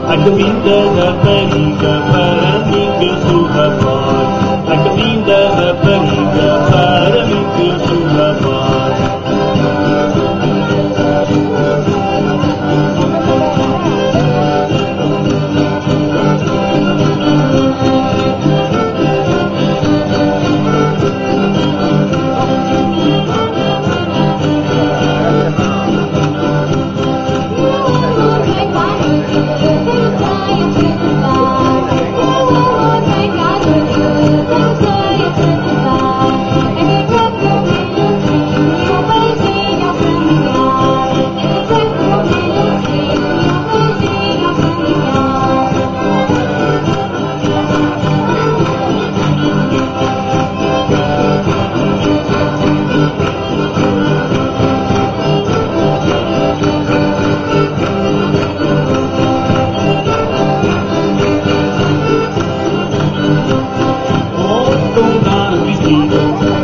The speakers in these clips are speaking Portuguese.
A caminda rapariga para mim que eu sou rapaz. A caminda rapariga para mim que eu sou rapaz.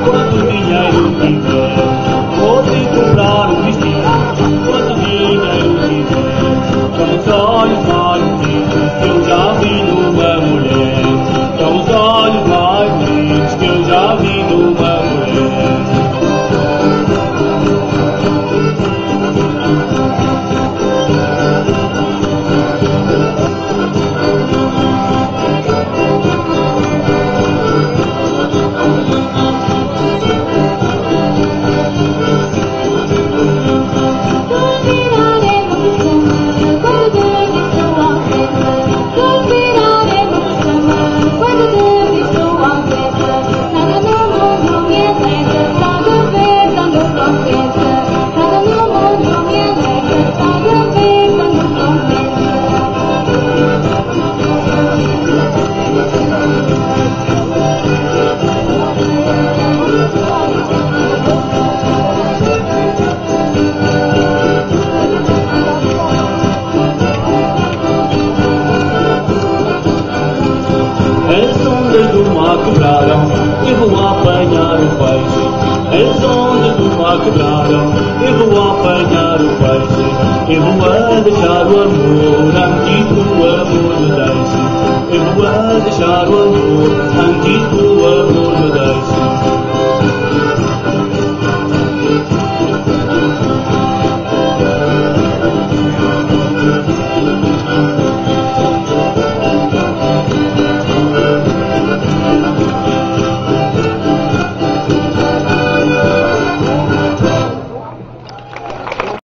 Quanto dinheiro tiver, pode comprar um vestido. Quanto dinheiro tiver, são os olhos mais bonitos que eu já vi numa mulher. São os olhos mais bonitos que eu já vi numa mulher. As ondas do mar quebraram, eu vou apanhar o peixe. As ondas do mar quebraram, eu vou apanhar o peixe. Eu vou a deixar o amor antes que o amor me deixe. Eu vou a deixar o amor antes